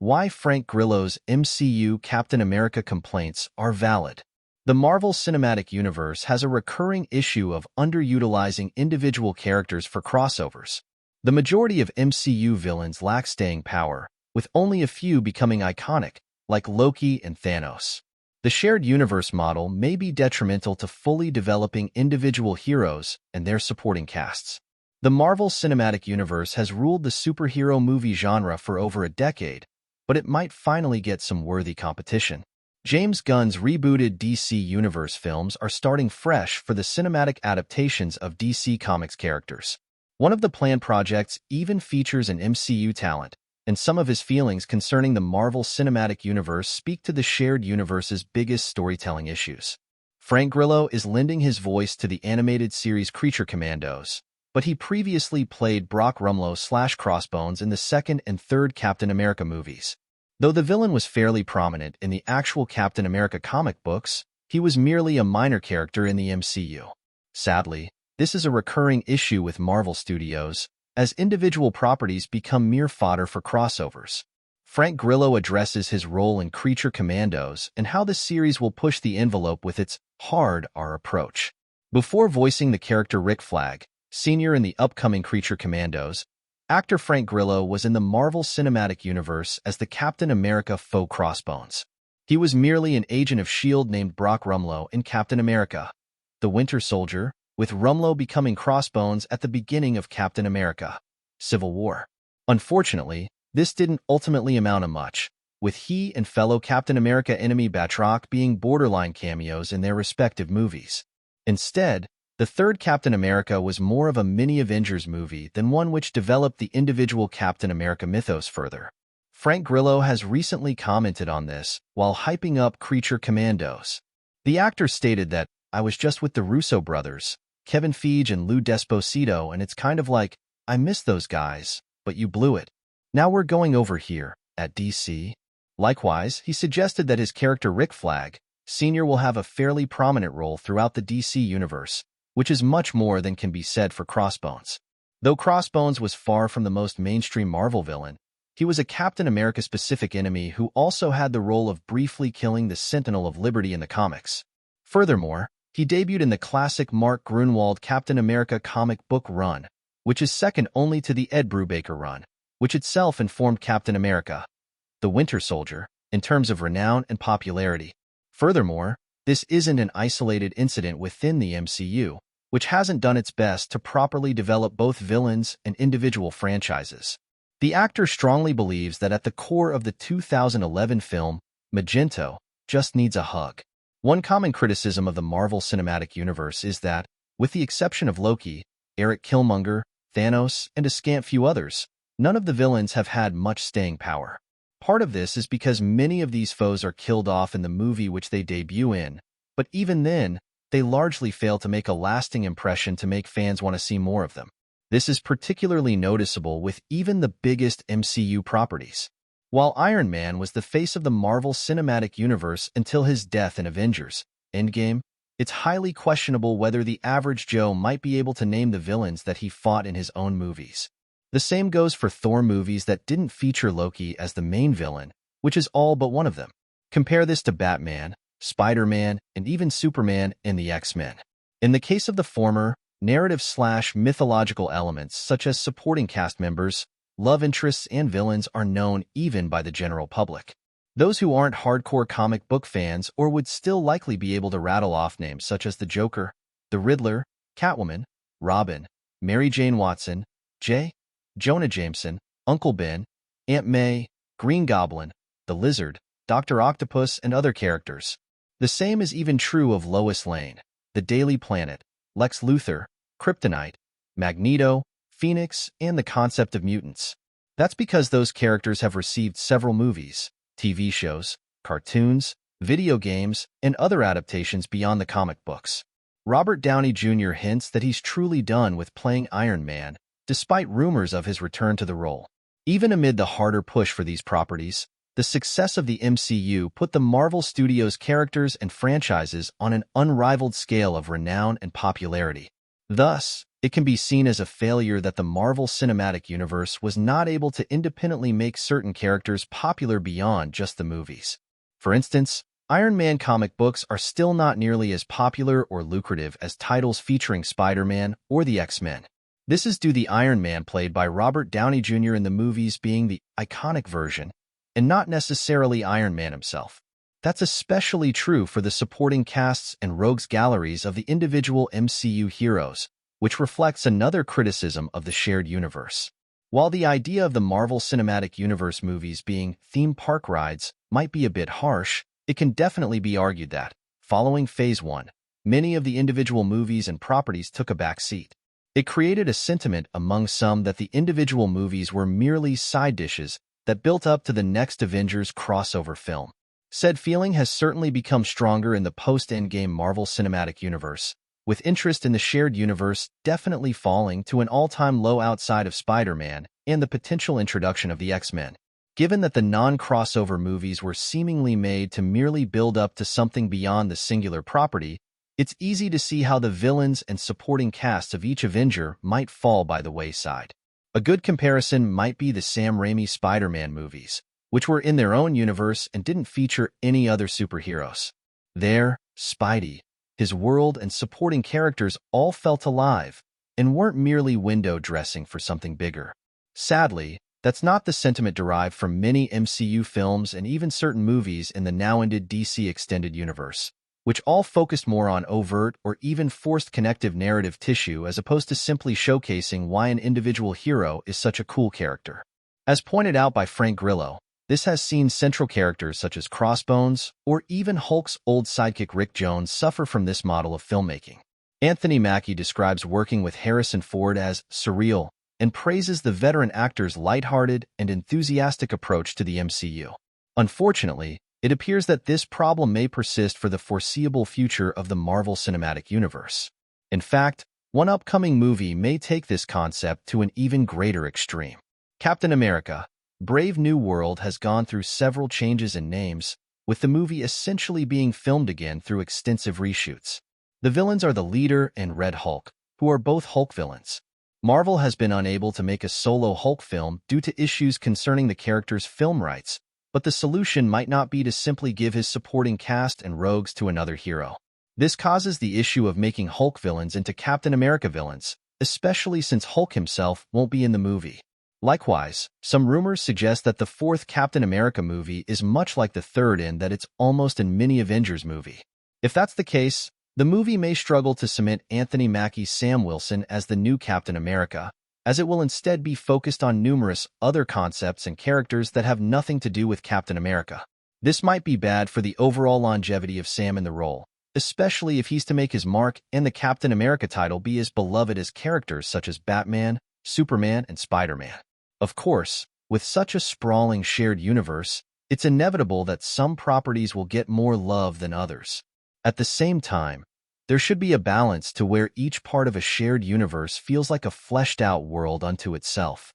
Why Frank Grillo's MCU Captain America complaints are valid. The Marvel Cinematic Universe has a recurring issue of underutilizing individual characters for crossovers. The majority of MCU villains lack staying power, with only a few becoming iconic, like Loki and Thanos. The shared universe model may be detrimental to fully developing individual heroes and their supporting casts. The Marvel Cinematic Universe has ruled the superhero movie genre for over a decade, but it might finally get some worthy competition. James Gunn's rebooted DC Universe films are starting fresh for the cinematic adaptations of DC Comics characters. One of the planned projects even features an MCU talent, and some of his feelings concerning the Marvel Cinematic Universe speak to the shared universe's biggest storytelling issues. Frank Grillo is lending his voice to the animated series Creature Commandos, but he previously played Brock Rumlow / Crossbones in the second and third Captain America movies. Though the villain was fairly prominent in the actual Captain America comic books, he was merely a minor character in the MCU. Sadly, this is a recurring issue with Marvel Studios, as individual properties become mere fodder for crossovers. Frank Grillo addresses his role in Creature Commandos and how the series will push the envelope with its hard R approach. Before voicing the character Rick Flag, Sr. in the upcoming Creature Commandos, actor Frank Grillo was in the Marvel Cinematic Universe as the Captain America foe Crossbones. He was merely an agent of S.H.I.E.L.D. named Brock Rumlow in Captain America: The Winter Soldier, with Rumlow becoming Crossbones at the beginning of Captain America: Civil War. Unfortunately, this didn't ultimately amount to much, with he and fellow Captain America enemy Batroc being borderline cameos in their respective movies. Instead, the third Captain America was more of a mini-Avengers movie than one which developed the individual Captain America mythos further. Frank Grillo has recently commented on this while hyping up Creature Commandos. The actor stated that, "I was just with the Russo brothers, Kevin Feige and Lou Desposito, and it's kind of like, I miss those guys, but you blew it. Now we're going over here, at DC." Likewise, he suggested that his character Rick Flag, Sr. will have a fairly prominent role throughout the DC universe, which is much more than can be said for Crossbones. Though Crossbones was far from the most mainstream Marvel villain, he was a Captain America-specific enemy who also had the role of briefly killing the Sentinel of Liberty in the comics. Furthermore, he debuted in the classic Mark Gruenwald Captain America comic book run, which is second only to the Ed Brubaker run, which itself informed Captain America: The Winter Soldier, in terms of renown and popularity. Furthermore, this isn't an isolated incident within the MCU, which hasn't done its best to properly develop both villains and individual franchises. The actor strongly believes that at the core of the 2011 film, Magento just needs a hug. One common criticism of the Marvel Cinematic Universe is that, with the exception of Loki, Eric Killmonger, Thanos, and a scant few others, none of the villains have had much staying power. Part of this is because many of these foes are killed off in the movie which they debut in, but even then, they largely fail to make a lasting impression to make fans want to see more of them. This is particularly noticeable with even the biggest MCU properties. While Iron Man was the face of the Marvel Cinematic Universe until his death in Avengers: Endgame, it's highly questionable whether the average Joe might be able to name the villains that he fought in his own movies. The same goes for Thor movies that didn't feature Loki as the main villain, which is all but one of them. Compare this to Batman, Spider-Man, and even Superman and the X-Men. In the case of the former, narrative/mythological elements such as supporting cast members, love interests, and villains are known even by the general public. Those who aren't hardcore comic book fans or would still likely be able to rattle off names such as the Joker, the Riddler, Catwoman, Robin, Mary Jane Watson, Jonah Jameson, Uncle Ben, Aunt May, Green Goblin, the Lizard, Dr. Octopus, and other characters. The same is even true of Lois Lane, the Daily Planet, Lex Luthor, Kryptonite, Magneto, Phoenix, and the concept of mutants. That's because those characters have received several movies, TV shows, cartoons, video games, and other adaptations beyond the comic books. Robert Downey Jr. hints that he's truly done with playing Iron Man, despite rumors of his return to the role. Even amid the harder push for these properties, the success of the MCU put the Marvel Studios' characters and franchises on an unrivaled scale of renown and popularity. Thus, It can be seen as a failure that the Marvel Cinematic Universe was not able to independently make certain characters popular beyond just the movies. For instance, Iron Man comic books are still not nearly as popular or lucrative as titles featuring Spider-Man or the X-Men. This is due to the Iron Man played by Robert Downey Jr. in the movies being the iconic version, and not necessarily Iron Man himself. That's especially true for the supporting casts and rogues galleries of the individual MCU heroes, which reflects another criticism of the shared universe. While the idea of the Marvel Cinematic Universe movies being theme park rides might be a bit harsh, it can definitely be argued that, following Phase 1, many of the individual movies and properties took a back seat. It created a sentiment among some that the individual movies were merely side dishes that built up to the next Avengers crossover film. Said feeling has certainly become stronger in the post-Endgame Marvel Cinematic Universe, with interest in the shared universe definitely falling to an all-time low outside of Spider-Man and the potential introduction of the X-Men. Given that the non-crossover movies were seemingly made to merely build up to something beyond the singular property, it's easy to see how the villains and supporting casts of each Avenger might fall by the wayside. A good comparison might be the Sam Raimi Spider-Man movies, which were in their own universe and didn't feature any other superheroes. There, Spidey, his world and supporting characters all felt alive and weren't merely window dressing for something bigger. Sadly, that's not the sentiment derived from many MCU films and even certain movies in the now-ended DC Extended Universe, which all focused more on overt or even forced connective narrative tissue as opposed to simply showcasing why an individual hero is such a cool character. As pointed out by Frank Grillo, this has seen central characters such as Crossbones or even Hulk's old sidekick Rick Jones suffer from this model of filmmaking. Anthony Mackie describes working with Harrison Ford as surreal and praises the veteran actor's lighthearted and enthusiastic approach to the MCU. Unfortunately, it appears that this problem may persist for the foreseeable future of the Marvel Cinematic Universe. In fact, one upcoming movie may take this concept to an even greater extreme. Captain America: Brave New World has gone through several changes in names, with the movie essentially being filmed again through extensive reshoots. The villains are the Leader and Red Hulk, who are both Hulk villains. Marvel has been unable to make a solo Hulk film due to issues concerning the character's film rights, but the solution might not be to simply give his supporting cast and rogues to another hero. This causes the issue of making Hulk villains into Captain America villains, especially since Hulk himself won't be in the movie. Likewise, some rumors suggest that the fourth Captain America movie is much like the third in that it's almost a mini Avengers movie. If that's the case, the movie may struggle to cement Anthony Mackie's Sam Wilson as the new Captain America, as it will instead be focused on numerous other concepts and characters that have nothing to do with Captain America. This might be bad for the overall longevity of Sam in the role, especially if he's to make his mark and the Captain America title be as beloved as characters such as Batman, Superman, and Spider-Man. Of course, with such a sprawling shared universe, it's inevitable that some properties will get more love than others. At the same time, there should be a balance to where each part of a shared universe feels like a fleshed-out world unto itself.